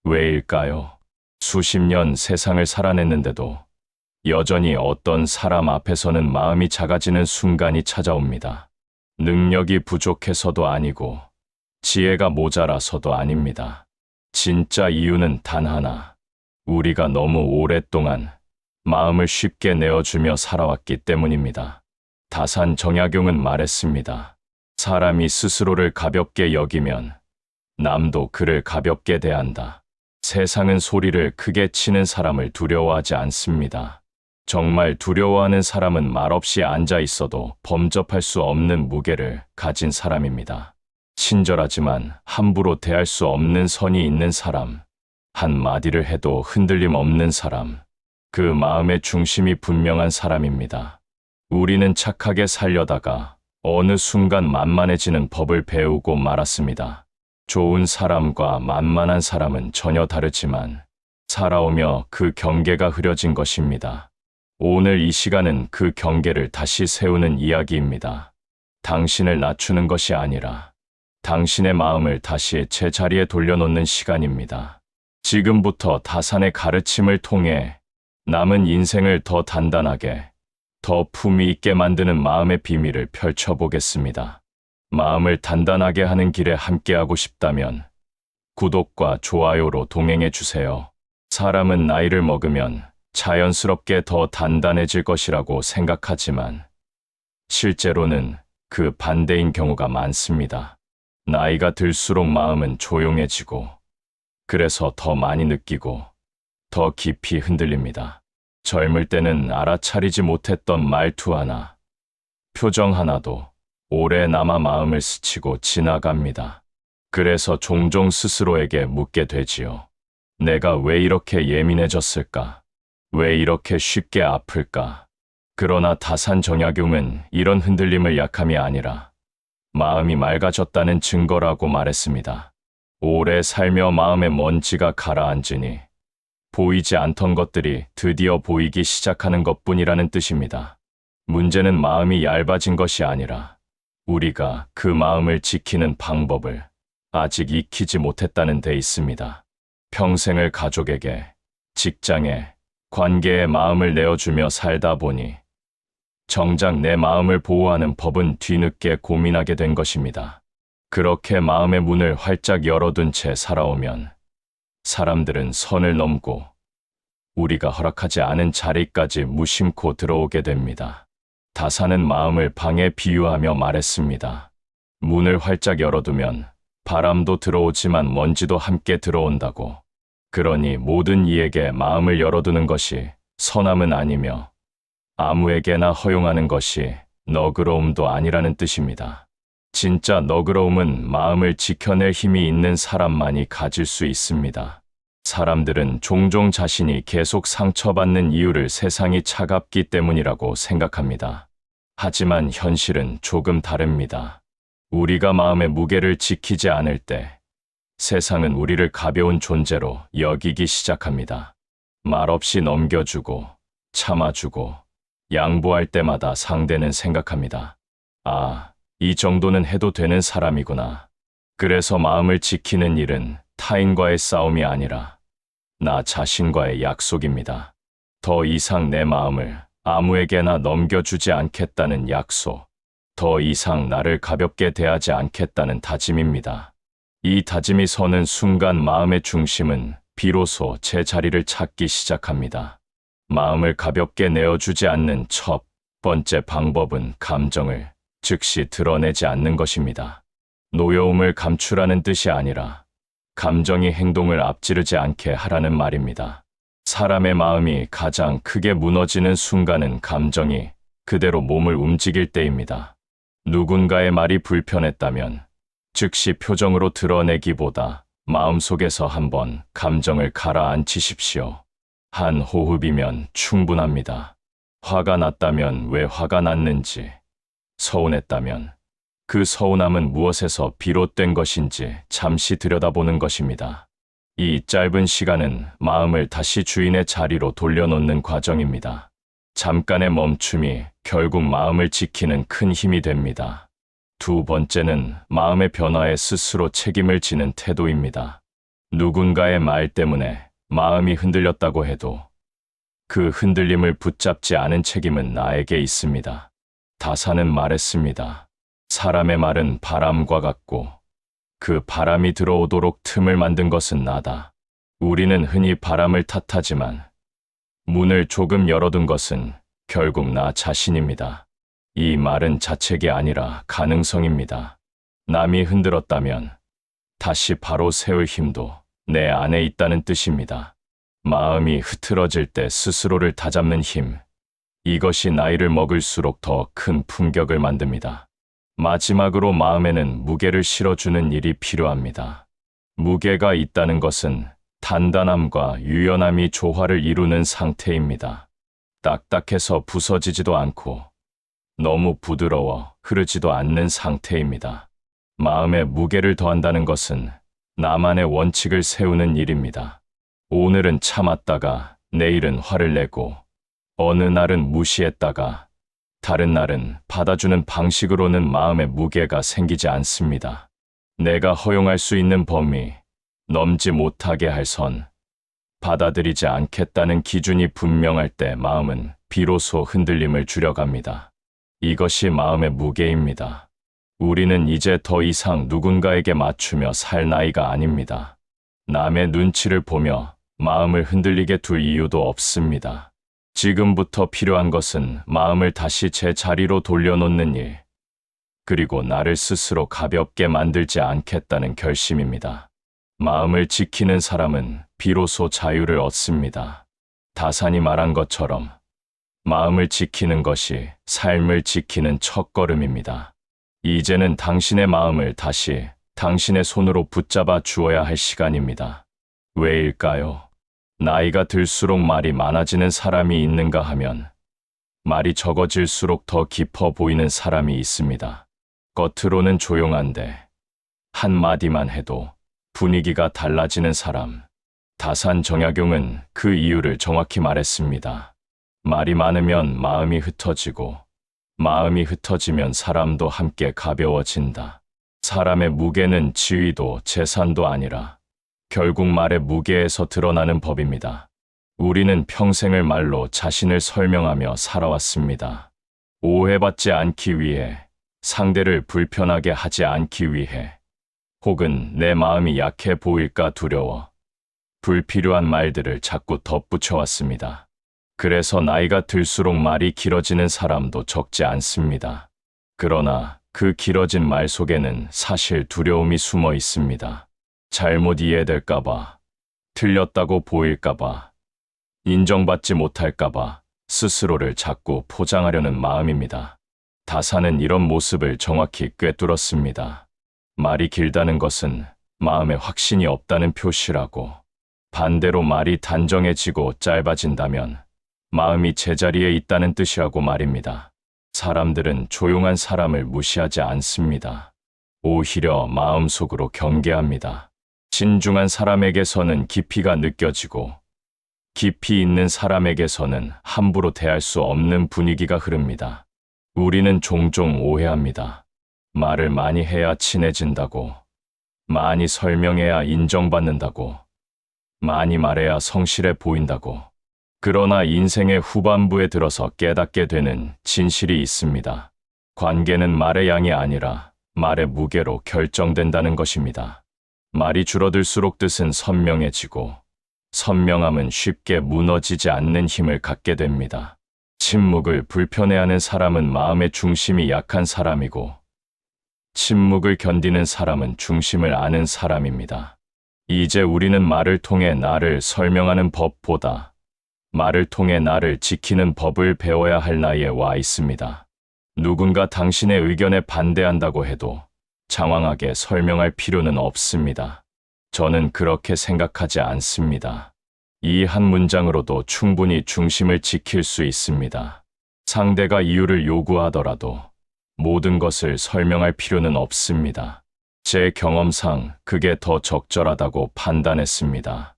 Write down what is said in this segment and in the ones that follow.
왜일까요? 수십 년 세상을 살아냈는데도 여전히 어떤 사람 앞에서는 마음이 작아지는 순간이 찾아옵니다. 능력이 부족해서도 아니고 지혜가 모자라서도 아닙니다. 진짜 이유는 단 하나. 우리가 너무 오랫동안 마음을 쉽게 내어주며 살아왔기 때문입니다. 다산 정약용은 말했습니다. 사람이 스스로를 가볍게 여기면 남도 그를 가볍게 대한다. 세상은 소리를 크게 치는 사람을 두려워하지 않습니다. 정말 두려워하는 사람은 말없이 앉아 있어도 범접할 수 없는 무게를 가진 사람입니다. 친절하지만 함부로 대할 수 없는 선이 있는 사람, 한마디를 해도 흔들림 없는 사람, 그 마음의 중심이 분명한 사람입니다. 우리는 착하게 살려다가 어느 순간 만만해지는 법을 배우고 말았습니다. 좋은 사람과 만만한 사람은 전혀 다르지만 살아오며 그 경계가 흐려진 것입니다. 오늘 이 시간은 그 경계를 다시 세우는 이야기입니다. 당신을 낮추는 것이 아니라 당신의 마음을 다시 제자리에 돌려놓는 시간입니다. 지금부터 다산의 가르침을 통해 남은 인생을 더 단단하게, 더 품위 있게 만드는 마음의 비밀을 펼쳐보겠습니다. 마음을 단단하게 하는 길에 함께하고 싶다면 구독과 좋아요로 동행해 주세요. 사람은 나이를 먹으면 자연스럽게 더 단단해질 것이라고 생각하지만 실제로는 그 반대인 경우가 많습니다. 나이가 들수록 마음은 조용해지고 그래서 더 많이 느끼고 더 깊이 흔들립니다. 젊을 때는 알아차리지 못했던 말투 하나, 표정 하나도 오래 남아 마음을 스치고 지나갑니다. 그래서 종종 스스로에게 묻게 되지요. 내가 왜 이렇게 예민해졌을까? 왜 이렇게 쉽게 아플까? 그러나 다산 정약용은 이런 흔들림을 약함이 아니라 마음이 맑아졌다는 증거라고 말했습니다. 오래 살며 마음의 먼지가 가라앉으니 보이지 않던 것들이 드디어 보이기 시작하는 것뿐이라는 뜻입니다. 문제는 마음이 얇아진 것이 아니라 우리가 그 마음을 지키는 방법을 아직 익히지 못했다는 데 있습니다. 평생을 가족에게, 직장에, 관계에 마음을 내어주며 살다 보니 정작 내 마음을 보호하는 법은 뒤늦게 고민하게 된 것입니다. 그렇게 마음의 문을 활짝 열어둔 채 살아오면 사람들은 선을 넘고 우리가 허락하지 않은 자리까지 무심코 들어오게 됩니다. 다산은 마음을 방에 비유하며 말했습니다. 문을 활짝 열어두면 바람도 들어오지만 먼지도 함께 들어온다고. 그러니 모든 이에게 마음을 열어두는 것이 선함은 아니며 아무에게나 허용하는 것이 너그러움도 아니라는 뜻입니다. 진짜 너그러움은 마음을 지켜낼 힘이 있는 사람만이 가질 수 있습니다. 사람들은 종종 자신이 계속 상처받는 이유를 세상이 차갑기 때문이라고 생각합니다. 하지만 현실은 조금 다릅니다. 우리가 마음의 무게를 지키지 않을 때 세상은 우리를 가벼운 존재로 여기기 시작합니다. 말없이 넘겨주고 참아주고 양보할 때마다 상대는 생각합니다. 아, 이 정도는 해도 되는 사람이구나. 그래서 마음을 지키는 일은 타인과의 싸움이 아니라 나 자신과의 약속입니다. 더 이상 내 마음을 아무에게나 넘겨주지 않겠다는 약속. 더 이상 나를 가볍게 대하지 않겠다는 다짐입니다. 이 다짐이 서는 순간 마음의 중심은 비로소 제 자리를 찾기 시작합니다. 마음을 가볍게 내어주지 않는 첫 번째 방법은 감정을 즉시 드러내지 않는 것입니다. 노여움을 감추라는 뜻이 아니라 감정이 행동을 앞지르지 않게 하라는 말입니다. 사람의 마음이 가장 크게 무너지는 순간은 감정이 그대로 몸을 움직일 때입니다. 누군가의 말이 불편했다면 즉시 표정으로 드러내기보다 마음속에서 한번 감정을 가라앉히십시오. 한 호흡이면 충분합니다. 화가 났다면 왜 화가 났는지, 서운했다면 그 서운함은 무엇에서 비롯된 것인지 잠시 들여다보는 것입니다. 이 짧은 시간은 마음을 다시 주인의 자리로 돌려놓는 과정입니다. 잠깐의 멈춤이 결국 마음을 지키는 큰 힘이 됩니다. 두 번째는 마음의 변화에 스스로 책임을 지는 태도입니다. 누군가의 말 때문에 마음이 흔들렸다고 해도 그 흔들림을 붙잡지 않은 책임은 나에게 있습니다. 다사는 말했습니다. 사람의 말은 바람과 같고 그 바람이 들어오도록 틈을 만든 것은 나다. 우리는 흔히 바람을 탓하지만 문을 조금 열어둔 것은 결국 나 자신입니다. 이 말은 자책이 아니라 가능성입니다. 남이 흔들었다면 다시 바로 세울 힘도 내 안에 있다는 뜻입니다. 마음이 흐트러질 때 스스로를 다잡는 힘, 이것이 나이를 먹을수록 더 큰 품격을 만듭니다. 마지막으로 마음에는 무게를 실어주는 일이 필요합니다. 무게가 있다는 것은 단단함과 유연함이 조화를 이루는 상태입니다. 딱딱해서 부서지지도 않고 너무 부드러워 흐르지도 않는 상태입니다. 마음에 무게를 더한다는 것은 나만의 원칙을 세우는 일입니다. 오늘은 참았다가 내일은 화를 내고 어느 날은 무시했다가 다른 날은 받아주는 방식으로는 마음의 무게가 생기지 않습니다. 내가 허용할 수 있는 범위, 넘지 못하게 할 선, 받아들이지 않겠다는 기준이 분명할 때 마음은 비로소 흔들림을 줄여갑니다. 이것이 마음의 무게입니다. 우리는 이제 더 이상 누군가에게 맞추며 살 나이가 아닙니다. 남의 눈치를 보며 마음을 흔들리게 둘 이유도 없습니다. 지금부터 필요한 것은 마음을 다시 제 자리로 돌려놓는 일, 그리고 나를 스스로 가볍게 만들지 않겠다는 결심입니다. 마음을 지키는 사람은 비로소 자유를 얻습니다. 다산이 말한 것처럼 마음을 지키는 것이 삶을 지키는 첫걸음입니다. 이제는 당신의 마음을 다시 당신의 손으로 붙잡아 주어야 할 시간입니다. 왜일까요? 나이가 들수록 말이 많아지는 사람이 있는가 하면 말이 적어질수록 더 깊어 보이는 사람이 있습니다. 겉으로는 조용한데 한마디만 해도 분위기가 달라지는 사람. 다산 정약용은 그 이유를 정확히 말했습니다. 말이 많으면 마음이 흩어지고 마음이 흩어지면 사람도 함께 가벼워진다. 사람의 무게는 지위도 재산도 아니라 결국 말의 무게에서 드러나는 법입니다. 우리는 평생을 말로 자신을 설명하며 살아왔습니다. 오해받지 않기 위해, 상대를 불편하게 하지 않기 위해, 혹은 내 마음이 약해 보일까 두려워 불필요한 말들을 자꾸 덧붙여왔습니다. 그래서 나이가 들수록 말이 길어지는 사람도 적지 않습니다. 그러나 그 길어진 말 속에는 사실 두려움이 숨어 있습니다. 잘못 이해될까봐, 틀렸다고 보일까봐, 인정받지 못할까봐 스스로를 자꾸 포장하려는 마음입니다. 다산은 이런 모습을 정확히 꿰뚫었습니다. 말이 길다는 것은 마음에 확신이 없다는 표시라고, 반대로 말이 단정해지고 짧아진다면 마음이 제자리에 있다는 뜻이라고 말입니다. 사람들은 조용한 사람을 무시하지 않습니다. 오히려 마음속으로 경계합니다. 신중한 사람에게서는 깊이가 느껴지고 깊이 있는 사람에게서는 함부로 대할 수 없는 분위기가 흐릅니다. 우리는 종종 오해합니다. 말을 많이 해야 친해진다고, 많이 설명해야 인정받는다고, 많이 말해야 성실해 보인다고. 그러나 인생의 후반부에 들어서 깨닫게 되는 진실이 있습니다. 관계는 말의 양이 아니라 말의 무게로 결정된다는 것입니다. 말이 줄어들수록 뜻은 선명해지고 선명함은 쉽게 무너지지 않는 힘을 갖게 됩니다. 침묵을 불편해하는 사람은 마음의 중심이 약한 사람이고 침묵을 견디는 사람은 중심을 아는 사람입니다. 이제 우리는 말을 통해 나를 설명하는 법보다 말을 통해 나를 지키는 법을 배워야 할 나이에 와 있습니다. 누군가 당신의 의견에 반대한다고 해도 장황하게 설명할 필요는 없습니다. 저는 그렇게 생각하지 않습니다. 이 한 문장으로도 충분히 중심을 지킬 수 있습니다. 상대가 이유를 요구하더라도 모든 것을 설명할 필요는 없습니다. 제 경험상 그게 더 적절하다고 판단했습니다.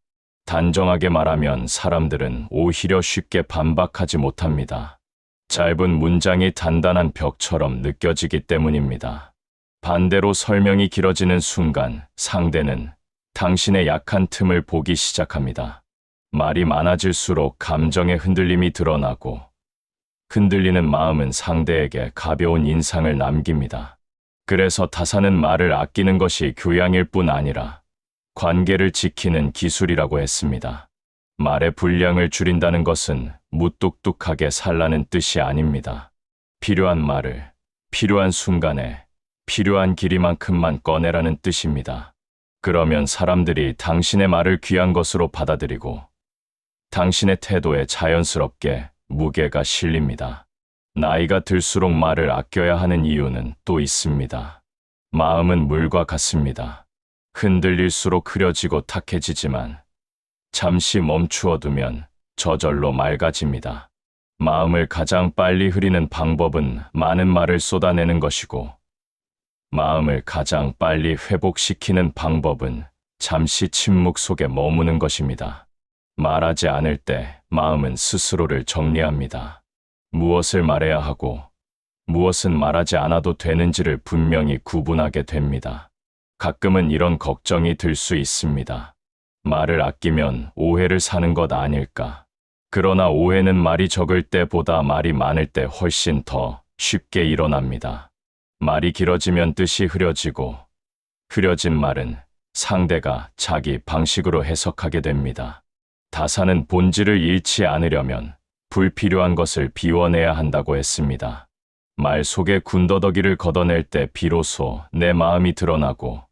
단정하게 말하면 사람들은 오히려 쉽게 반박하지 못합니다. 짧은 문장이 단단한 벽처럼 느껴지기 때문입니다. 반대로 설명이 길어지는 순간 상대는 당신의 약한 틈을 보기 시작합니다. 말이 많아질수록 감정의 흔들림이 드러나고 흔들리는 마음은 상대에게 가벼운 인상을 남깁니다. 그래서 다사는 말을 아끼는 것이 교양일 뿐 아니라 관계를 지키는 기술이라고 했습니다. 말의 분량을 줄인다는 것은 무뚝뚝하게 살라는 뜻이 아닙니다. 필요한 말을 필요한 순간에 필요한 길이만큼만 꺼내라는 뜻입니다. 그러면 사람들이 당신의 말을 귀한 것으로 받아들이고 당신의 태도에 자연스럽게 무게가 실립니다. 나이가 들수록 말을 아껴야 하는 이유는 또 있습니다. 마음은 물과 같습니다. 흔들릴수록 흐려지고 탁해지지만 잠시 멈추어 두면 저절로 맑아집니다. 마음을 가장 빨리 흐리는 방법은 많은 말을 쏟아내는 것이고 마음을 가장 빨리 회복시키는 방법은 잠시 침묵 속에 머무는 것입니다. 말하지 않을 때 마음은 스스로를 정리합니다. 무엇을 말해야 하고 무엇은 말하지 않아도 되는지를 분명히 구분하게 됩니다. 가끔은 이런 걱정이 들 수 있습니다. 말을 아끼면 오해를 사는 것 아닐까? 그러나 오해는 말이 적을 때보다 말이 많을 때 훨씬 더 쉽게 일어납니다. 말이 길어지면 뜻이 흐려지고 흐려진 말은 상대가 자기 방식으로 해석하게 됩니다. 다사는 본질을 잃지 않으려면 불필요한 것을 비워내야 한다고 했습니다. 말 속에 군더더기를 걷어낼 때 비로소 내 마음이 드러나고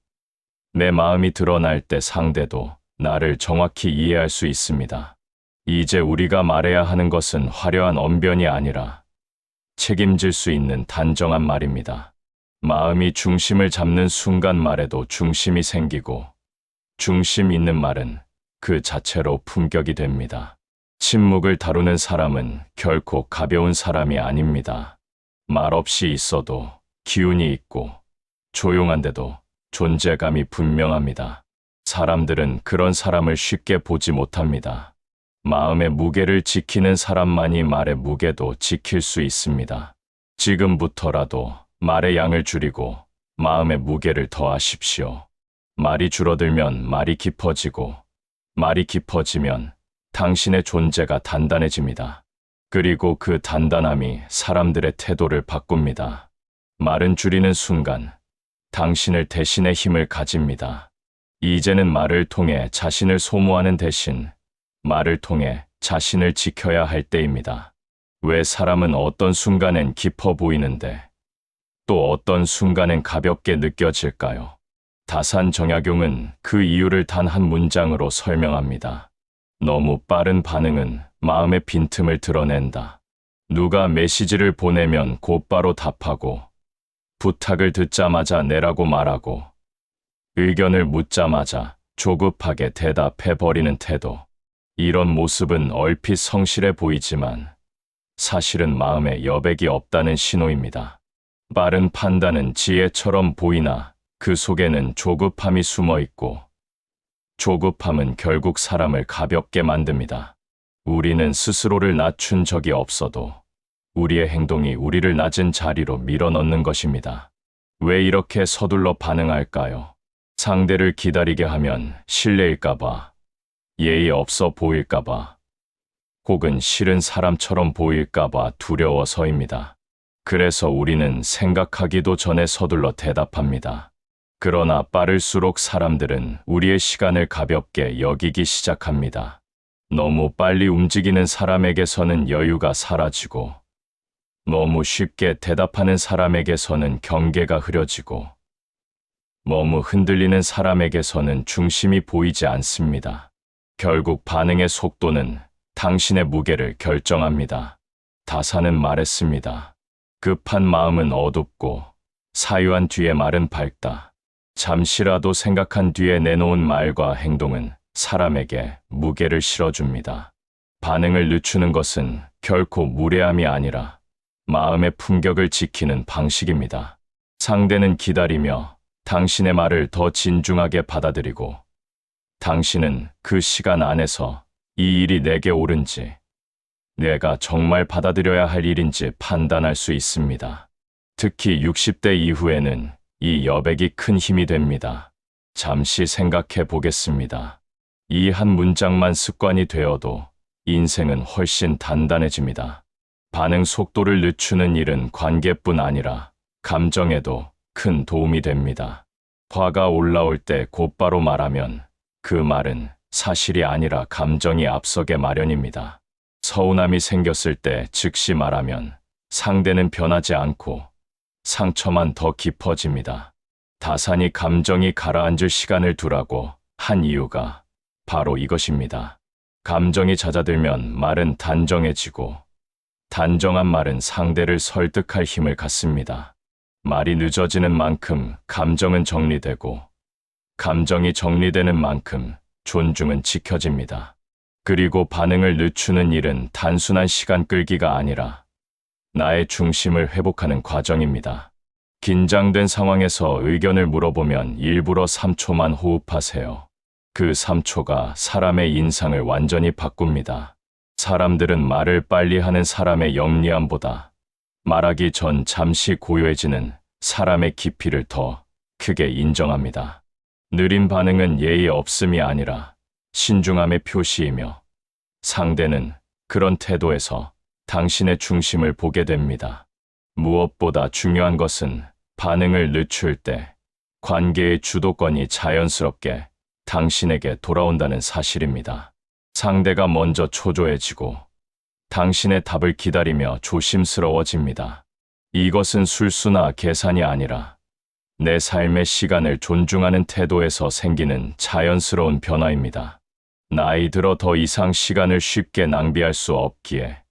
내 마음이 드러날 때 상대도 나를 정확히 이해할 수 있습니다. 이제 우리가 말해야 하는 것은 화려한 언변이 아니라 책임질 수 있는 단정한 말입니다. 마음이 중심을 잡는 순간 말에도 중심이 생기고 중심 있는 말은 그 자체로 품격이 됩니다. 침묵을 다루는 사람은 결코 가벼운 사람이 아닙니다. 말 없이 있어도 기운이 있고 조용한데도 존재감이 분명합니다. 사람들은 그런 사람을 쉽게 보지 못합니다. 마음의 무게를 지키는 사람만이 말의 무게도 지킬 수 있습니다. 지금부터라도 말의 양을 줄이고 마음의 무게를 더하십시오. 말이 줄어들면 말이 깊어지고 말이 깊어지면 당신의 존재가 단단해집니다. 그리고 그 단단함이 사람들의 태도를 바꿉니다. 말은 줄이는 순간 당신을 대신의 힘을 가집니다. 이제는 말을 통해 자신을 소모하는 대신 말을 통해 자신을 지켜야 할 때입니다. 왜 사람은 어떤 순간엔 깊어 보이는데 또 어떤 순간엔 가볍게 느껴질까요? 다산 정약용은 그 이유를 단 한 문장으로 설명합니다. 너무 빠른 반응은 마음의 빈틈을 드러낸다. 누가 메시지를 보내면 곧바로 답하고 부탁을 듣자마자 내라고 말하고 의견을 묻자마자 조급하게 대답해버리는 태도. 이런 모습은 얼핏 성실해 보이지만 사실은 마음에 여백이 없다는 신호입니다. 빠른 판단은 지혜처럼 보이나 그 속에는 조급함이 숨어 있고 조급함은 결국 사람을 가볍게 만듭니다. 우리는 스스로를 낮춘 적이 없어도 우리의 행동이 우리를 낮은 자리로 밀어넣는 것입니다. 왜 이렇게 서둘러 반응할까요? 상대를 기다리게 하면 실례일까봐, 예의 없어 보일까봐, 혹은 싫은 사람처럼 보일까봐 두려워서입니다. 그래서 우리는 생각하기도 전에 서둘러 대답합니다. 그러나 빠를수록 사람들은 우리의 시간을 가볍게 여기기 시작합니다. 너무 빨리 움직이는 사람에게서는 여유가 사라지고 너무 쉽게 대답하는 사람에게서는 경계가 흐려지고 너무 흔들리는 사람에게서는 중심이 보이지 않습니다. 결국 반응의 속도는 당신의 무게를 결정합니다. 다사는 말했습니다. 급한 마음은 어둡고 사유한 뒤에 말은 밝다. 잠시라도 생각한 뒤에 내놓은 말과 행동은 사람에게 무게를 실어줍니다. 반응을 늦추는 것은 결코 무례함이 아니라 마음의 품격을 지키는 방식입니다. 상대는 기다리며 당신의 말을 더 진중하게 받아들이고 당신은 그 시간 안에서 이 일이 내게 옳은지 내가 정말 받아들여야 할 일인지 판단할 수 있습니다. 특히 60대 이후에는 이 여백이 큰 힘이 됩니다. 잠시 생각해 보겠습니다. 이 한 문장만 습관이 되어도 인생은 훨씬 단단해집니다. 반응 속도를 늦추는 일은 관계뿐 아니라 감정에도 큰 도움이 됩니다. 화가 올라올 때 곧바로 말하면 그 말은 사실이 아니라 감정이 앞서게 마련입니다. 서운함이 생겼을 때 즉시 말하면 상대는 변하지 않고 상처만 더 깊어집니다. 다산이 감정이 가라앉을 시간을 두라고 한 이유가 바로 이것입니다. 감정이 잦아들면 말은 단정해지고 단정한 말은 상대를 설득할 힘을 갖습니다. 말이 늦어지는 만큼 감정은 정리되고 감정이 정리되는 만큼 존중은 지켜집니다. 그리고 반응을 늦추는 일은 단순한 시간 끌기가 아니라 나의 중심을 회복하는 과정입니다. 긴장된 상황에서 의견을 물어보면 일부러 3초만 호흡하세요. 그 3초가 사람의 인상을 완전히 바꿉니다. 사람들은 말을 빨리 하는 사람의 영리함보다 말하기 전 잠시 고요해지는 사람의 깊이를 더 크게 인정합니다. 느린 반응은 예의 없음이 아니라 신중함의 표시이며 상대는 그런 태도에서 당신의 중심을 보게 됩니다. 무엇보다 중요한 것은 반응을 늦출 때 관계의 주도권이 자연스럽게 당신에게 돌아온다는 사실입니다. 상대가 먼저 초조해지고 당신의 답을 기다리며 조심스러워집니다. 이것은 술수나 계산이 아니라 내 삶의 시간을 존중하는 태도에서 생기는 자연스러운 변화입니다. 나이 들어 더 이상 시간을 쉽게 낭비할 수 없기에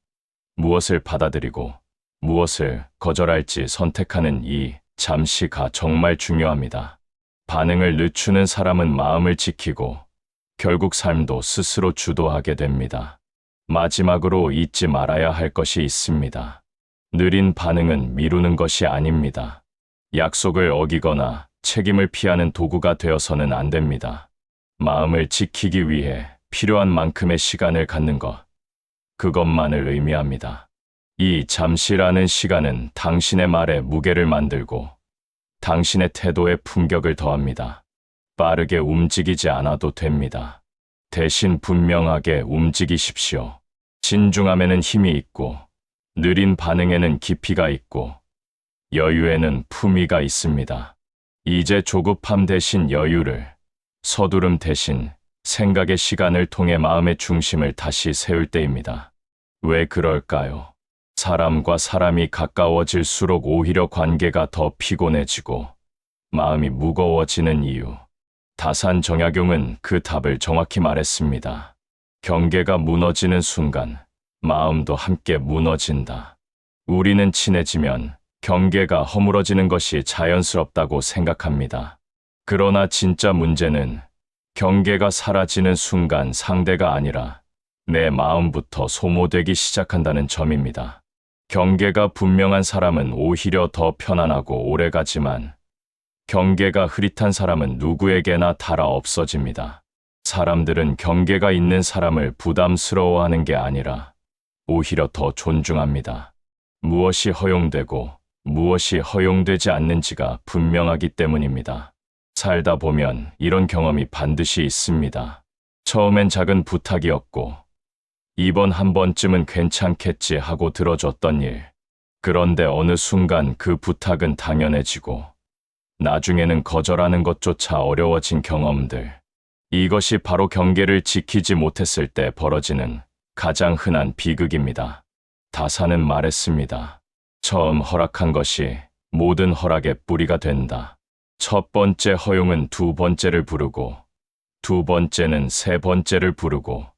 무엇을 받아들이고 무엇을 거절할지 선택하는 이 잠시가 정말 중요합니다. 반응을 늦추는 사람은 마음을 지키고 결국 삶도 스스로 주도하게 됩니다. 마지막으로 잊지 말아야 할 것이 있습니다. 느린 반응은 미루는 것이 아닙니다. 약속을 어기거나 책임을 피하는 도구가 되어서는 안 됩니다. 마음을 지키기 위해 필요한 만큼의 시간을 갖는 것, 그것만을 의미합니다. 이 잠시라는 시간은 당신의 말에 무게를 만들고 당신의 태도에 품격을 더합니다. 빠르게 움직이지 않아도 됩니다. 대신 분명하게 움직이십시오. 진중함에는 힘이 있고 느린 반응에는 깊이가 있고 여유에는 품위가 있습니다. 이제 조급함 대신 여유를, 서두름 대신 생각의 시간을 통해 마음의 중심을 다시 세울 때입니다. 왜 그럴까요? 사람과 사람이 가까워질수록 오히려 관계가 더 피곤해지고 마음이 무거워지는 이유. 다산 정약용은 그 답을 정확히 말했습니다. 경계가 무너지는 순간 마음도 함께 무너진다. 우리는 친해지면 경계가 허물어지는 것이 자연스럽다고 생각합니다. 그러나 진짜 문제는 경계가 사라지는 순간 상대가 아니라 내 마음부터 소모되기 시작한다는 점입니다. 경계가 분명한 사람은 오히려 더 편안하고 오래가지만 경계가 흐릿한 사람은 누구에게나 닳아 없어집니다. 사람들은 경계가 있는 사람을 부담스러워하는 게 아니라 오히려 더 존중합니다. 무엇이 허용되고 무엇이 허용되지 않는지가 분명하기 때문입니다. 살다 보면 이런 경험이 반드시 있습니다. 처음엔 작은 부탁이었고 이번 한 번쯤은 괜찮겠지 하고 들어줬던 일. 그런데 어느 순간 그 부탁은 당연해지고 나중에는 거절하는 것조차 어려워진 경험들. 이것이 바로 경계를 지키지 못했을 때 벌어지는 가장 흔한 비극입니다. 다산은 말했습니다. 처음 허락한 것이 모든 허락의 뿌리가 된다. 첫 번째 허용은 두 번째를 부르고 두 번째는 세 번째를 부르고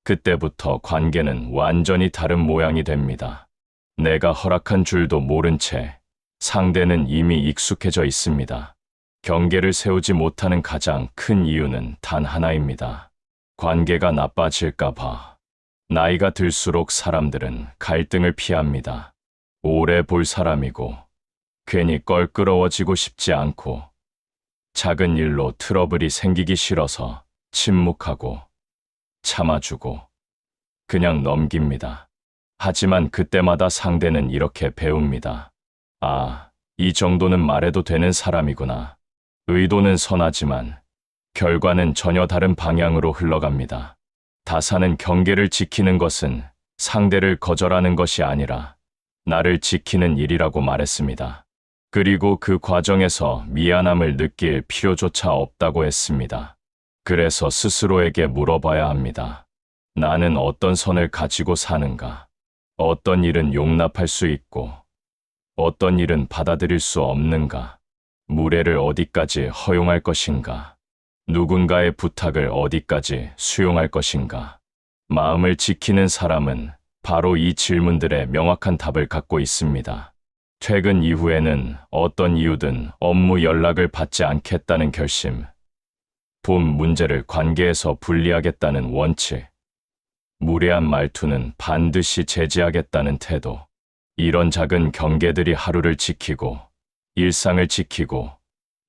그때부터 관계는 완전히 다른 모양이 됩니다. 내가 허락한 줄도 모른 채 상대는 이미 익숙해져 있습니다. 경계를 세우지 못하는 가장 큰 이유는 단 하나입니다. 관계가 나빠질까 봐. 나이가 들수록 사람들은 갈등을 피합니다. 오래 볼 사람이고 괜히 껄끄러워지고 싶지 않고 작은 일로 트러블이 생기기 싫어서 침묵하고 참아주고 그냥 넘깁니다. 하지만 그때마다 상대는 이렇게 배웁니다. 아, 이 정도는 말해도 되는 사람이구나. 의도는 선하지만 결과는 전혀 다른 방향으로 흘러갑니다. 다사는 경계를 지키는 것은 상대를 거절하는 것이 아니라 나를 지키는 일이라고 말했습니다. 그리고 그 과정에서 미안함을 느낄 필요조차 없다고 했습니다. 그래서 스스로에게 물어봐야 합니다. 나는 어떤 선을 가지고 사는가? 어떤 일은 용납할 수 있고 어떤 일은 받아들일 수 없는가? 무례를 어디까지 허용할 것인가? 누군가의 부탁을 어디까지 수용할 것인가? 마음을 지키는 사람은 바로 이 질문들의 명확한 답을 갖고 있습니다. 퇴근 이후에는 어떤 이유든 업무 연락을 받지 않겠다는 결심, 본 문제를 관계에서 분리하겠다는 원칙, 무례한 말투는 반드시 제지하겠다는 태도, 이런 작은 경계들이 하루를 지키고 일상을 지키고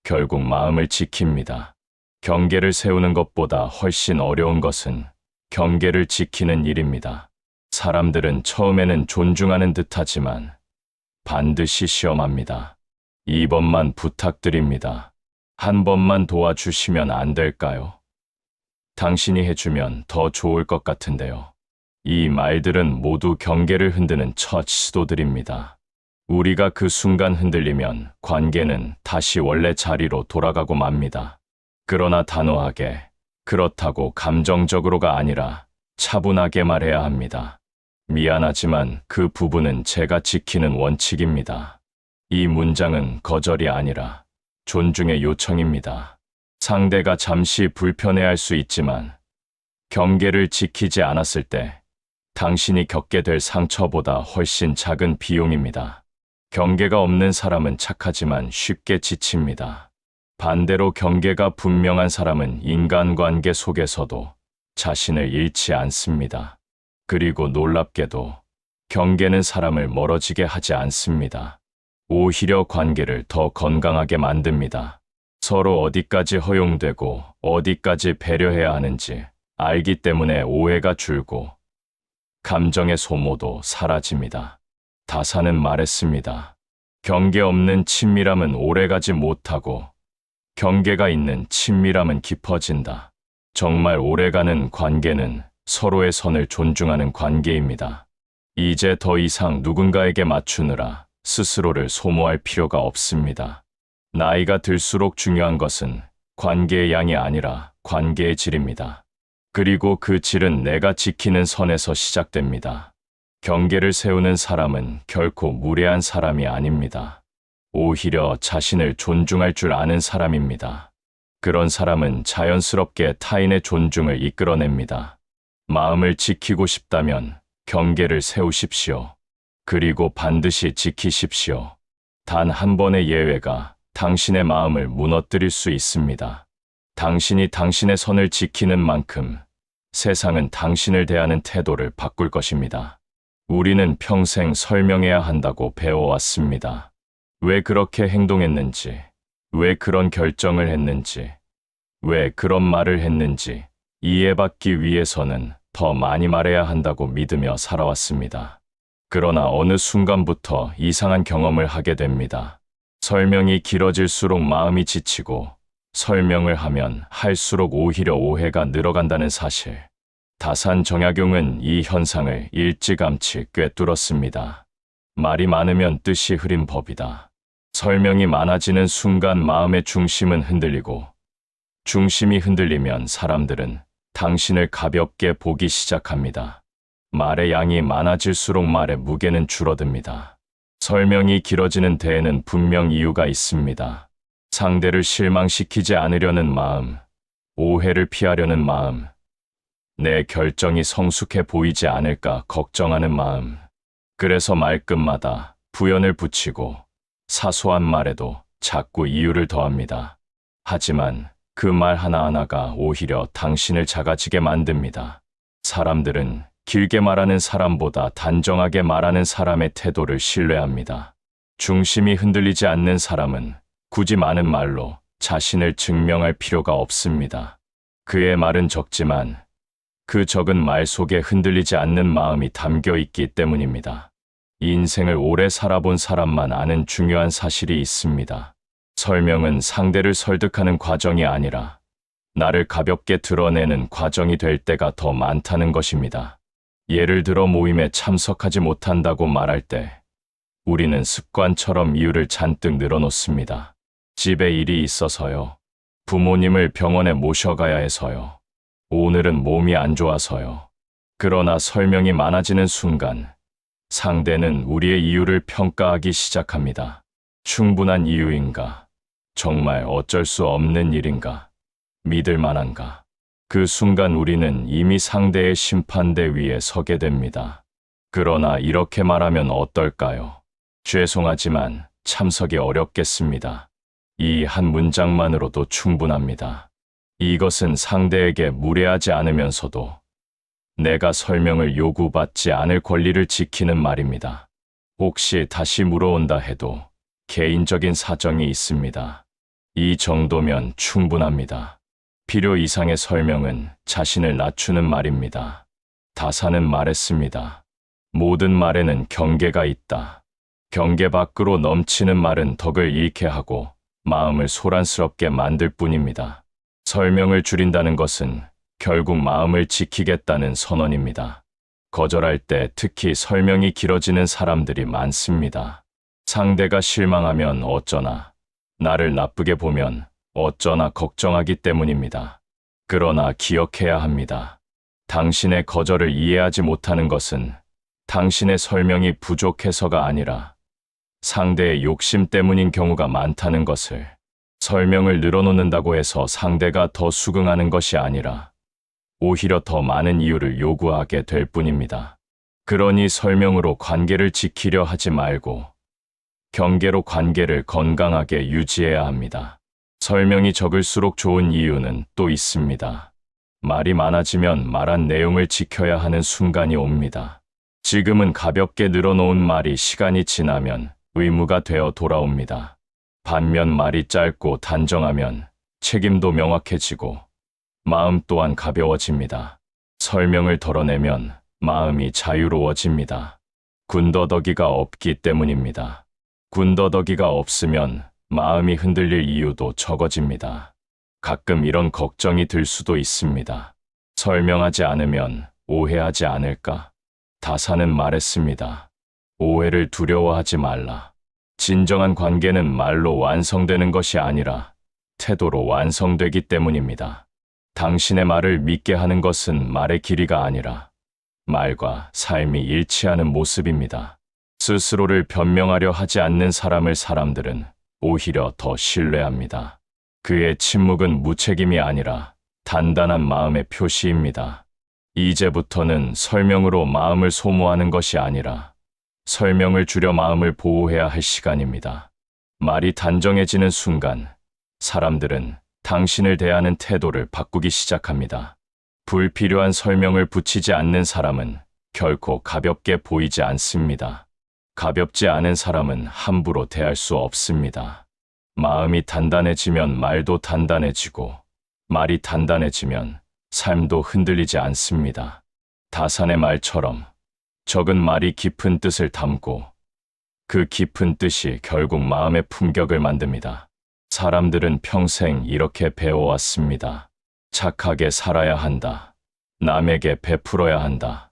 결국 마음을 지킵니다. 경계를 세우는 것보다 훨씬 어려운 것은 경계를 지키는 일입니다. 사람들은 처음에는 존중하는 듯하지만 반드시 시험합니다. 이번만 부탁드립니다. 한 번만 도와주시면 안 될까요? 당신이 해주면 더 좋을 것 같은데요. 이 말들은 모두 경계를 흔드는 첫 시도들입니다. 우리가 그 순간 흔들리면 관계는 다시 원래 자리로 돌아가고 맙니다. 그러나 단호하게, 그렇다고 감정적으로가 아니라 차분하게 말해야 합니다. 미안하지만 그 부분은 제가 지키는 원칙입니다. 이 문장은 거절이 아니라 존중의 요청입니다. 상대가 잠시 불편해할 수 있지만 경계를 지키지 않았을 때 당신이 겪게 될 상처보다 훨씬 작은 비용입니다. 경계가 없는 사람은 착하지만 쉽게 지칩니다. 반대로 경계가 분명한 사람은 인간관계 속에서도 자신을 잃지 않습니다. 그리고 놀랍게도 경계는 사람을 멀어지게 하지 않습니다. 오히려 관계를 더 건강하게 만듭니다. 서로 어디까지 허용되고 어디까지 배려해야 하는지 알기 때문에 오해가 줄고 감정의 소모도 사라집니다. 다사는 말했습니다. 경계 없는 친밀함은 오래가지 못하고 경계가 있는 친밀함은 깊어진다. 정말 오래가는 관계는 서로의 선을 존중하는 관계입니다. 이제 더 이상 누군가에게 맞추느라 스스로를 소모할 필요가 없습니다. 나이가 들수록 중요한 것은 관계의 양이 아니라 관계의 질입니다. 그리고 그 질은 내가 지키는 선에서 시작됩니다. 경계를 세우는 사람은 결코 무례한 사람이 아닙니다. 오히려 자신을 존중할 줄 아는 사람입니다. 그런 사람은 자연스럽게 타인의 존중을 이끌어냅니다. 마음을 지키고 싶다면 경계를 세우십시오. 그리고 반드시 지키십시오. 단 한 번의 예외가 당신의 마음을 무너뜨릴 수 있습니다. 당신이 당신의 선을 지키는 만큼 세상은 당신을 대하는 태도를 바꿀 것입니다. 우리는 평생 설명해야 한다고 배워왔습니다. 왜 그렇게 행동했는지, 왜 그런 결정을 했는지, 왜 그런 말을 했는지 이해받기 위해서는 더 많이 말해야 한다고 믿으며 살아왔습니다. 그러나 어느 순간부터 이상한 경험을 하게 됩니다. 설명이 길어질수록 마음이 지치고 설명을 하면 할수록 오히려 오해가 늘어간다는 사실. 다산 정약용은 이 현상을 일찌감치 꿰뚫었습니다. 말이 많으면 뜻이 흐린 법이다. 설명이 많아지는 순간 마음의 중심은 흔들리고 중심이 흔들리면 사람들은 당신을 가볍게 보기 시작합니다. 말의 양이 많아질수록 말의 무게는 줄어듭니다. 설명이 길어지는 데에는 분명 이유가 있습니다. 상대를 실망시키지 않으려는 마음, 오해를 피하려는 마음, 내 결정이 성숙해 보이지 않을까 걱정하는 마음. 그래서 말끝마다 부연을 붙이고 사소한 말에도 자꾸 이유를 더합니다. 하지만 그 말 하나하나가 오히려 당신을 작아지게 만듭니다. 사람들은 길게 말하는 사람보다 단정하게 말하는 사람의 태도를 신뢰합니다. 중심이 흔들리지 않는 사람은 굳이 많은 말로 자신을 증명할 필요가 없습니다. 그의 말은 적지만 그 적은 말 속에 흔들리지 않는 마음이 담겨 있기 때문입니다. 인생을 오래 살아본 사람만 아는 중요한 사실이 있습니다. 설명은 상대를 설득하는 과정이 아니라 나를 가볍게 드러내는 과정이 될 때가 더 많다는 것입니다. 예를 들어 모임에 참석하지 못한다고 말할 때 우리는 습관처럼 이유를 잔뜩 늘어놓습니다. 집에 일이 있어서요. 부모님을 병원에 모셔가야 해서요. 오늘은 몸이 안 좋아서요. 그러나 설명이 많아지는 순간 상대는 우리의 이유를 평가하기 시작합니다. 충분한 이유인가? 정말 어쩔 수 없는 일인가? 믿을 만한가? 그 순간 우리는 이미 상대의 심판대 위에 서게 됩니다. 그러나 이렇게 말하면 어떨까요? 죄송하지만 참석이 어렵겠습니다. 이 한 문장만으로도 충분합니다. 이것은 상대에게 무례하지 않으면서도 내가 설명을 요구받지 않을 권리를 지키는 말입니다. 혹시 다시 물어온다 해도 개인적인 사정이 있습니다. 이 정도면 충분합니다. 필요 이상의 설명은 자신을 낮추는 말입니다. 다사는 말했습니다. 모든 말에는 경계가 있다. 경계 밖으로 넘치는 말은 덕을 잃게 하고 마음을 소란스럽게 만들 뿐입니다. 설명을 줄인다는 것은 결국 마음을 지키겠다는 선언입니다. 거절할 때 특히 설명이 길어지는 사람들이 많습니다. 상대가 실망하면 어쩌나, 나를 나쁘게 보면 어쩌나 걱정하기 때문입니다. 그러나 기억해야 합니다. 당신의 거절을 이해하지 못하는 것은 당신의 설명이 부족해서가 아니라 상대의 욕심 때문인 경우가 많다는 것을, 설명을 늘어놓는다고 해서 상대가 더 수긍하는 것이 아니라 오히려 더 많은 이유를 요구하게 될 뿐입니다. 그러니 설명으로 관계를 지키려 하지 말고 경계로 관계를 건강하게 유지해야 합니다. 설명이 적을수록 좋은 이유는 또 있습니다. 말이 많아지면 말한 내용을 지켜야 하는 순간이 옵니다. 지금은 가볍게 늘어놓은 말이 시간이 지나면 의무가 되어 돌아옵니다. 반면 말이 짧고 단정하면 책임도 명확해지고 마음 또한 가벼워집니다. 설명을 덜어내면 마음이 자유로워집니다. 군더더기가 없기 때문입니다. 군더더기가 없으면 마음이 흔들릴 이유도 적어집니다. 가끔 이런 걱정이 들 수도 있습니다. 설명하지 않으면 오해하지 않을까? 다사는 말했습니다. 오해를 두려워하지 말라. 진정한 관계는 말로 완성되는 것이 아니라 태도로 완성되기 때문입니다. 당신의 말을 믿게 하는 것은 말의 길이가 아니라 말과 삶이 일치하는 모습입니다. 스스로를 변명하려 하지 않는 사람들은 오히려 더 신뢰합니다. 그의 침묵은 무책임이 아니라 단단한 마음의 표시입니다. 이제부터는 설명으로 마음을 소모하는 것이 아니라 설명을 줄여 마음을 보호해야 할 시간입니다. 말이 단정해지는 순간 사람들은 당신을 대하는 태도를 바꾸기 시작합니다. 불필요한 설명을 붙이지 않는 사람은 결코 가볍게 보이지 않습니다. 가볍지 않은 사람은 함부로 대할 수 없습니다. 마음이 단단해지면 말도 단단해지고 말이 단단해지면 삶도 흔들리지 않습니다. 다산의 말처럼 적은 말이 깊은 뜻을 담고 그 깊은 뜻이 결국 마음의 품격을 만듭니다. 사람들은 평생 이렇게 배워왔습니다. 착하게 살아야 한다. 남에게 베풀어야 한다.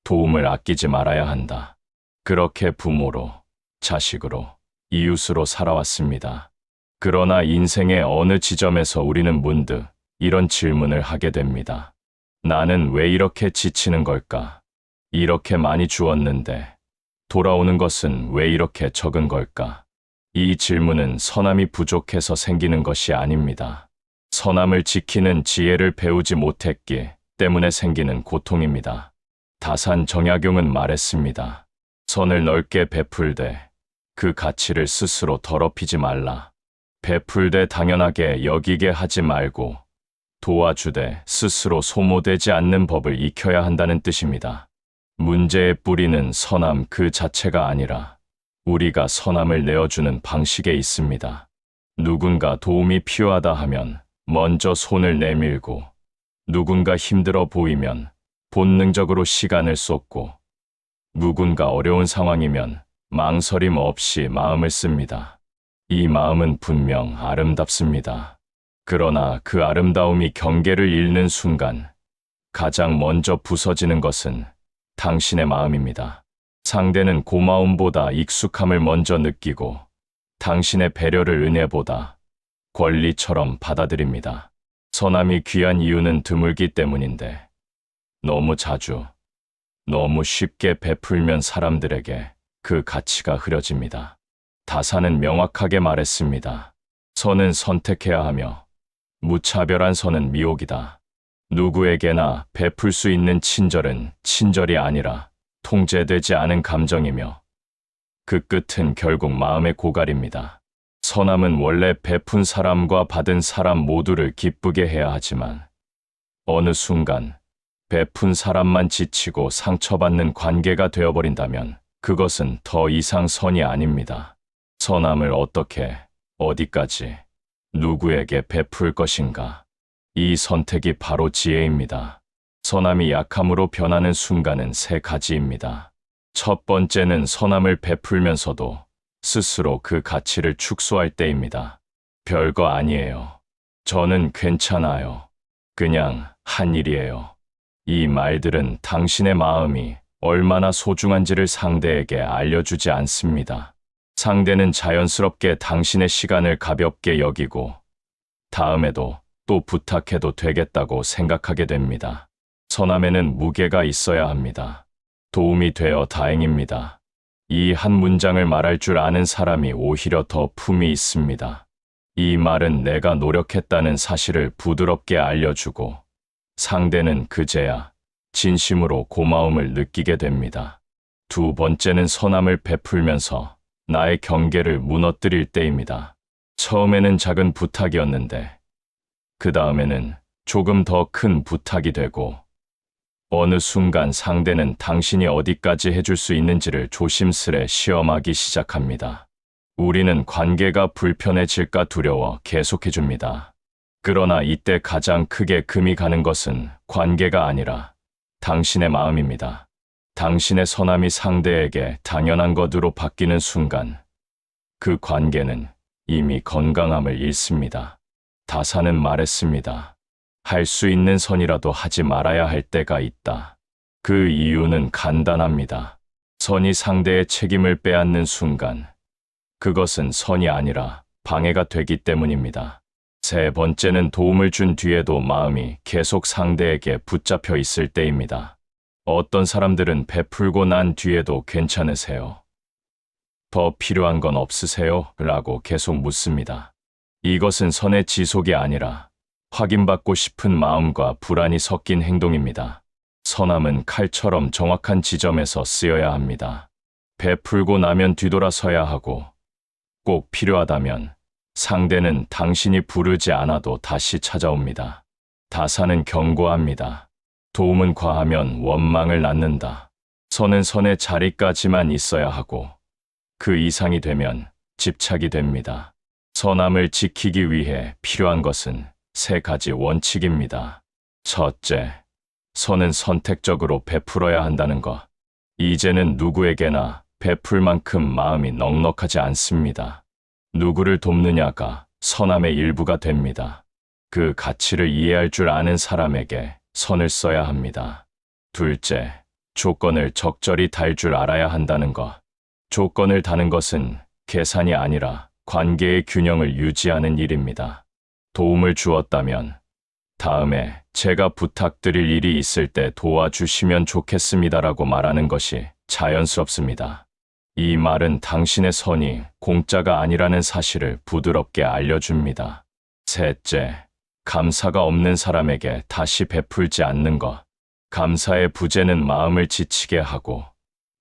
도움을 아끼지 말아야 한다. 그렇게 부모로, 자식으로, 이웃으로 살아왔습니다. 그러나 인생의 어느 지점에서 우리는 문득 이런 질문을 하게 됩니다. 나는 왜 이렇게 지치는 걸까? 이렇게 많이 주었는데 돌아오는 것은 왜 이렇게 적은 걸까? 이 질문은 선함이 부족해서 생기는 것이 아닙니다. 선함을 지키는 지혜를 배우지 못했기 때문에 생기는 고통입니다. 다산 정약용은 말했습니다. 선을 넓게 베풀되 그 가치를 스스로 더럽히지 말라. 베풀되 당연하게 여기게 하지 말고 도와주되 스스로 소모되지 않는 법을 익혀야 한다는 뜻입니다. 문제의 뿌리는 선함 그 자체가 아니라 우리가 선함을 내어주는 방식에 있습니다. 누군가 도움이 필요하다 하면 먼저 손을 내밀고 누군가 힘들어 보이면 본능적으로 시간을 쏟고 누군가 어려운 상황이면 망설임 없이 마음을 씁니다. 이 마음은 분명 아름답습니다. 그러나 그 아름다움이 경계를 잃는 순간 가장 먼저 부서지는 것은 당신의 마음입니다. 상대는 고마움보다 익숙함을 먼저 느끼고 당신의 배려를 은혜보다 권리처럼 받아들입니다. 선함이 귀한 이유는 드물기 때문인데 너무 자주, 너무 쉽게 베풀면 사람들에게 그 가치가 흐려집니다. 다사는 명확하게 말했습니다. 선은 선택해야 하며 무차별한 선은 미혹이다. 누구에게나 베풀 수 있는 친절은 친절이 아니라 통제되지 않은 감정이며 그 끝은 결국 마음의 고갈입니다. 선함은 원래 베푼 사람과 받은 사람 모두를 기쁘게 해야 하지만 어느 순간 베푼 사람만 지치고 상처받는 관계가 되어버린다면 그것은 더 이상 선이 아닙니다. 선함을 어떻게, 어디까지, 누구에게 베풀 것인가? 이 선택이 바로 지혜입니다. 선함이 약함으로 변하는 순간은 세 가지입니다. 첫 번째는 선함을 베풀면서도 스스로 그 가치를 축소할 때입니다. 별거 아니에요. 저는 괜찮아요. 그냥 한 일이에요. 이 말들은 당신의 마음이 얼마나 소중한지를 상대에게 알려주지 않습니다. 상대는 자연스럽게 당신의 시간을 가볍게 여기고 다음에도 또 부탁해도 되겠다고 생각하게 됩니다. 선함에는 무게가 있어야 합니다. 도움이 되어 다행입니다. 이 한 문장을 말할 줄 아는 사람이 오히려 더 품이 있습니다. 이 말은 내가 노력했다는 사실을 부드럽게 알려주고 상대는 그제야 진심으로 고마움을 느끼게 됩니다. 두 번째는 선함을 베풀면서 나의 경계를 무너뜨릴 때입니다. 처음에는 작은 부탁이었는데 그 다음에는 조금 더 큰 부탁이 되고 어느 순간 상대는 당신이 어디까지 해줄 수 있는지를 조심스레 시험하기 시작합니다. 우리는 관계가 불편해질까 두려워 계속해줍니다. 그러나 이때 가장 크게 금이 가는 것은 관계가 아니라 당신의 마음입니다. 당신의 선함이 상대에게 당연한 것으로 바뀌는 순간 그 관계는 이미 건강함을 잃습니다. 다사는 말했습니다. 할 수 있는 선이라도 하지 말아야 할 때가 있다. 그 이유는 간단합니다. 선이 상대의 책임을 빼앗는 순간 그것은 선이 아니라 방해가 되기 때문입니다. 세 번째는 도움을 준 뒤에도 마음이 계속 상대에게 붙잡혀 있을 때입니다. 어떤 사람들은 베풀고 난 뒤에도 괜찮으세요? 더 필요한 건 없으세요? 라고 계속 묻습니다. 이것은 선의 지속이 아니라 확인받고 싶은 마음과 불안이 섞인 행동입니다. 선함은 칼처럼 정확한 지점에서 쓰여야 합니다. 베풀고 나면 뒤돌아서야 하고 꼭 필요하다면 상대는 당신이 부르지 않아도 다시 찾아옵니다. 다사는 경고합니다. 도움은 과하면 원망을 낳는다. 선은 선의 자리까지만 있어야 하고 그 이상이 되면 집착이 됩니다. 선함을 지키기 위해 필요한 것은 세 가지 원칙입니다. 첫째, 선은 선택적으로 베풀어야 한다는 것. 이제는 누구에게나 베풀 만큼 마음이 넉넉하지 않습니다. 누구를 돕느냐가 선함의 일부가 됩니다. 그 가치를 이해할 줄 아는 사람에게 선을 써야 합니다. 둘째, 조건을 적절히 달 줄 알아야 한다는 것. 조건을 다는 것은 계산이 아니라 관계의 균형을 유지하는 일입니다. 도움을 주었다면 다음에 제가 부탁드릴 일이 있을 때 도와주시면 좋겠습니다라고 말하는 것이 자연스럽습니다. 이 말은 당신의 선이 공짜가 아니라는 사실을 부드럽게 알려줍니다. 셋째, 감사가 없는 사람에게 다시 베풀지 않는 것. 감사의 부재는 마음을 지치게 하고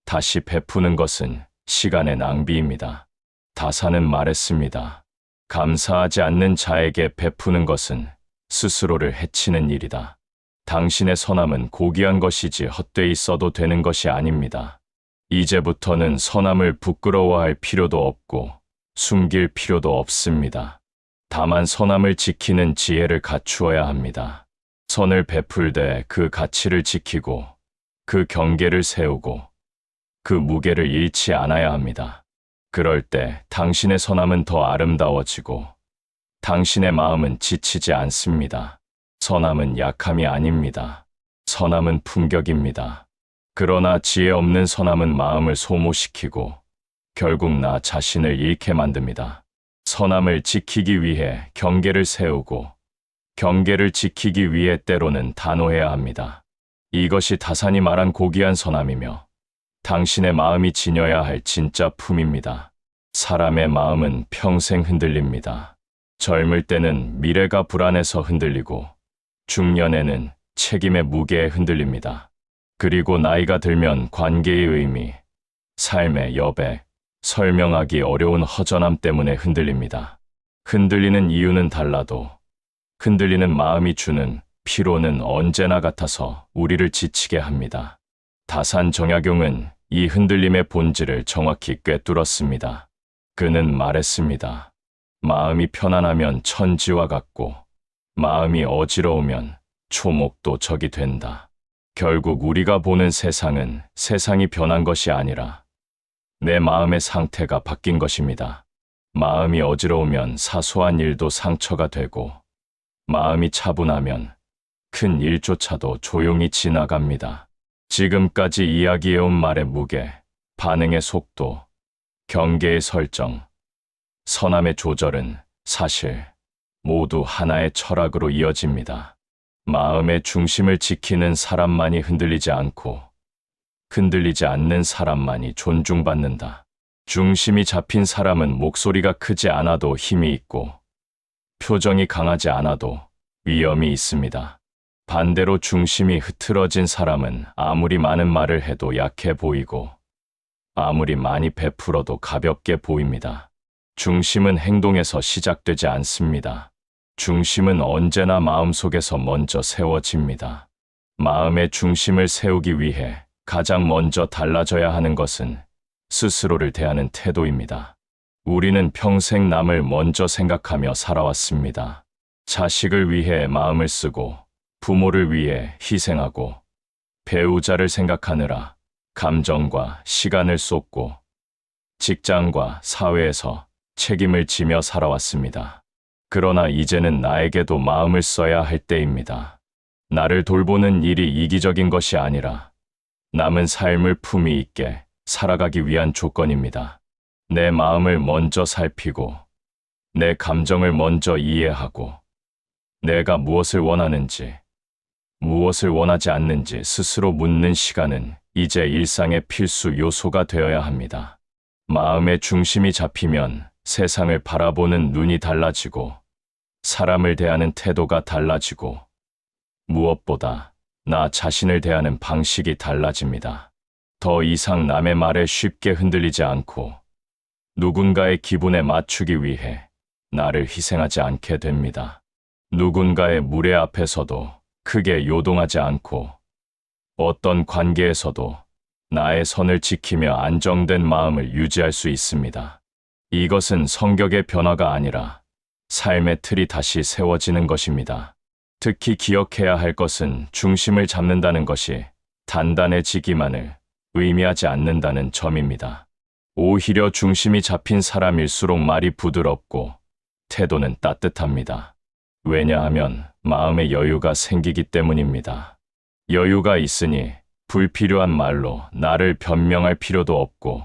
다시 베푸는 것은 시간의 낭비입니다. 다사는 말했습니다. 감사하지 않는 자에게 베푸는 것은 스스로를 해치는 일이다. 당신의 선함은 고귀한 것이지 헛되이 써도 되는 것이 아닙니다. 이제부터는 선함을 부끄러워할 필요도 없고 숨길 필요도 없습니다. 다만 선함을 지키는 지혜를 갖추어야 합니다. 선을 베풀되 그 가치를 지키고 그 경계를 세우고 그 무게를 잃지 않아야 합니다. 그럴 때 당신의 선함은 더 아름다워지고 당신의 마음은 지치지 않습니다. 선함은 약함이 아닙니다. 선함은 품격입니다. 그러나 지혜 없는 선함은 마음을 소모시키고 결국 나 자신을 잃게 만듭니다. 선함을 지키기 위해 경계를 세우고 경계를 지키기 위해 때로는 단호해야 합니다. 이것이 다산이 말한 고귀한 선함이며 당신의 마음이 지녀야 할 진짜 품입니다. 사람의 마음은 평생 흔들립니다. 젊을 때는 미래가 불안해서 흔들리고 중년에는 책임의 무게에 흔들립니다. 그리고 나이가 들면 관계의 의미, 삶의 여백, 설명하기 어려운 허전함 때문에 흔들립니다. 흔들리는 이유는 달라도 흔들리는 마음이 주는 피로는 언제나 같아서 우리를 지치게 합니다. 다산 정약용은 이 흔들림의 본질을 정확히 꿰뚫었습니다. 그는 말했습니다. 마음이 편안하면 천지와 같고 마음이 어지러우면 초목도 적이 된다. 결국 우리가 보는 세상은 세상이 변한 것이 아니라 내 마음의 상태가 바뀐 것입니다. 마음이 어지러우면 사소한 일도 상처가 되고 마음이 차분하면 큰 일조차도 조용히 지나갑니다. 지금까지 이야기해온 말의 무게, 반응의 속도, 경계의 설정, 선함의 조절은 사실 모두 하나의 철학으로 이어집니다. 마음의 중심을 지키는 사람만이 흔들리지 않고 흔들리지 않는 사람만이 존중받는다. 중심이 잡힌 사람은 목소리가 크지 않아도 힘이 있고 표정이 강하지 않아도 위엄이 있습니다. 반대로 중심이 흐트러진 사람은 아무리 많은 말을 해도 약해 보이고 아무리 많이 베풀어도 가볍게 보입니다. 중심은 행동에서 시작되지 않습니다. 중심은 언제나 마음속에서 먼저 세워집니다. 마음의 중심을 세우기 위해 가장 먼저 달라져야 하는 것은 스스로를 대하는 태도입니다. 우리는 평생 남을 먼저 생각하며 살아왔습니다. 자식을 위해 마음을 쓰고 부모를 위해 희생하고 배우자를 생각하느라 감정과 시간을 쏟고 직장과 사회에서 책임을 지며 살아왔습니다. 그러나 이제는 나에게도 마음을 써야 할 때입니다. 나를 돌보는 일이 이기적인 것이 아니라 남은 삶을 품위 있게 살아가기 위한 조건입니다. 내 마음을 먼저 살피고 내 감정을 먼저 이해하고 내가 무엇을 원하는지 무엇을 원하지 않는지 스스로 묻는 시간은 이제 일상의 필수 요소가 되어야 합니다. 마음의 중심이 잡히면 세상을 바라보는 눈이 달라지고 사람을 대하는 태도가 달라지고 무엇보다 나 자신을 대하는 방식이 달라집니다. 더 이상 남의 말에 쉽게 흔들리지 않고 누군가의 기분에 맞추기 위해 나를 희생하지 않게 됩니다. 누군가의 무례 앞에서도 크게 요동하지 않고 어떤 관계에서도 나의 선을 지키며 안정된 마음을 유지할 수 있습니다. 이것은 성격의 변화가 아니라 삶의 틀이 다시 세워지는 것입니다. 특히 기억해야 할 것은 중심을 잡는다는 것이 단단해지기만을 의미하지 않는다는 점입니다. 오히려 중심이 잡힌 사람일수록 말이 부드럽고 태도는 따뜻합니다. 왜냐하면 마음의 여유가 생기기 때문입니다. 여유가 있으니 불필요한 말로 나를 변명할 필요도 없고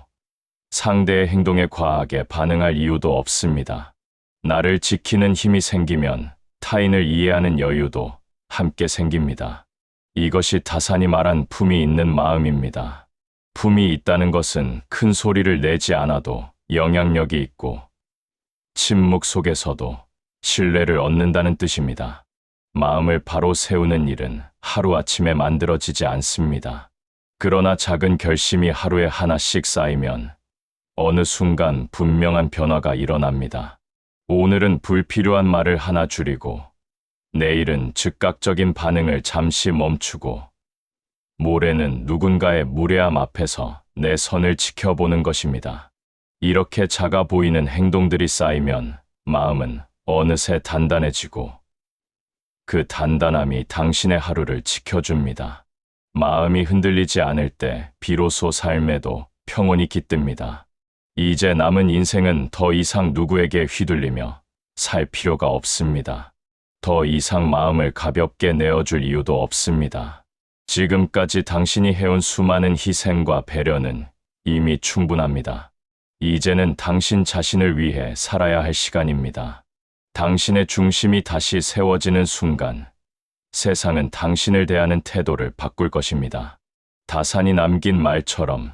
상대의 행동에 과하게 반응할 이유도 없습니다. 나를 지키는 힘이 생기면 타인을 이해하는 여유도 함께 생깁니다. 이것이 다산이 말한 품이 있는 마음입니다. 품이 있다는 것은 큰 소리를 내지 않아도 영향력이 있고 침묵 속에서도 신뢰를 얻는다는 뜻입니다. 마음을 바로 세우는 일은 하루아침에 만들어지지 않습니다. 그러나 작은 결심이 하루에 하나씩 쌓이면 어느 순간 분명한 변화가 일어납니다. 오늘은 불필요한 말을 하나 줄이고 내일은 즉각적인 반응을 잠시 멈추고 모레는 누군가의 무례함 앞에서 내 선을 지켜보는 것입니다. 이렇게 작아 보이는 행동들이 쌓이면 마음은 어느새 단단해지고 그 단단함이 당신의 하루를 지켜줍니다. 마음이 흔들리지 않을 때 비로소 삶에도 평온이 깃듭니다. 이제 남은 인생은 더 이상 누구에게 휘둘리며 살 필요가 없습니다. 더 이상 마음을 가볍게 내어줄 이유도 없습니다. 지금까지 당신이 해온 수많은 희생과 배려는 이미 충분합니다. 이제는 당신 자신을 위해 살아야 할 시간입니다. 당신의 중심이 다시 세워지는 순간, 세상은 당신을 대하는 태도를 바꿀 것입니다. 다산이 남긴 말처럼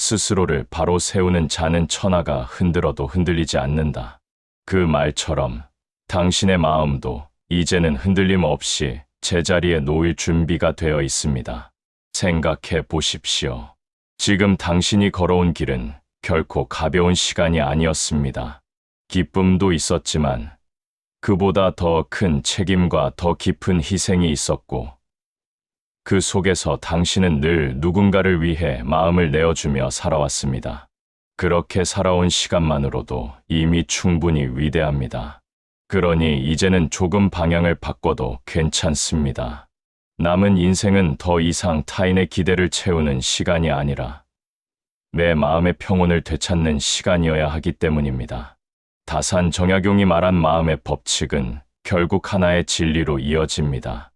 스스로를 바로 세우는 자는 천하가 흔들어도 흔들리지 않는다. 그 말처럼 당신의 마음도 이제는 흔들림 없이 제자리에 놓일 준비가 되어 있습니다. 생각해 보십시오. 지금 당신이 걸어온 길은 결코 가벼운 시간이 아니었습니다. 기쁨도 있었지만 그보다 더 큰 책임과 더 깊은 희생이 있었고, 그 속에서 당신은 늘 누군가를 위해 마음을 내어주며 살아왔습니다. 그렇게 살아온 시간만으로도 이미 충분히 위대합니다. 그러니 이제는 조금 방향을 바꿔도 괜찮습니다. 남은 인생은 더 이상 타인의 기대를 채우는 시간이 아니라 내 마음의 평온을 되찾는 시간이어야 하기 때문입니다. 다산 정약용이 말한 마음의 법칙은 결국 하나의 진리로 이어집니다.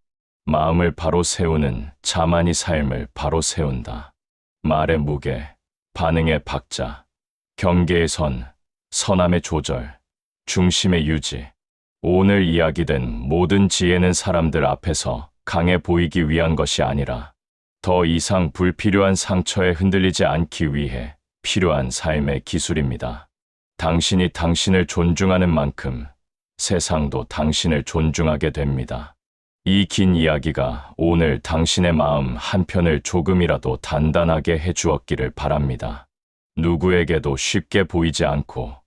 마음을 바로 세우는 자만이 삶을 바로 세운다. 말의 무게, 반응의 박자, 경계의 선, 선함의 조절, 중심의 유지. 오늘 이야기된 모든 지혜는 사람들 앞에서 강해 보이기 위한 것이 아니라 더 이상 불필요한 상처에 흔들리지 않기 위해 필요한 삶의 기술입니다. 당신이 당신을 존중하는 만큼 세상도 당신을 존중하게 됩니다. 이 긴 이야기가 오늘 당신의 마음 한편을 조금이라도 단단하게 해주었기를 바랍니다. 누구에게도 쉽게 보이지 않고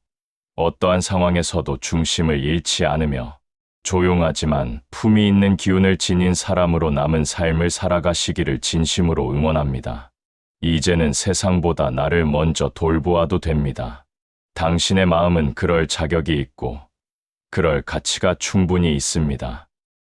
어떠한 상황에서도 중심을 잃지 않으며 조용하지만 품이 있는 기운을 지닌 사람으로 남은 삶을 살아가시기를 진심으로 응원합니다. 이제는 세상보다 나를 먼저 돌보아도 됩니다. 당신의 마음은 그럴 자격이 있고 그럴 가치가 충분히 있습니다.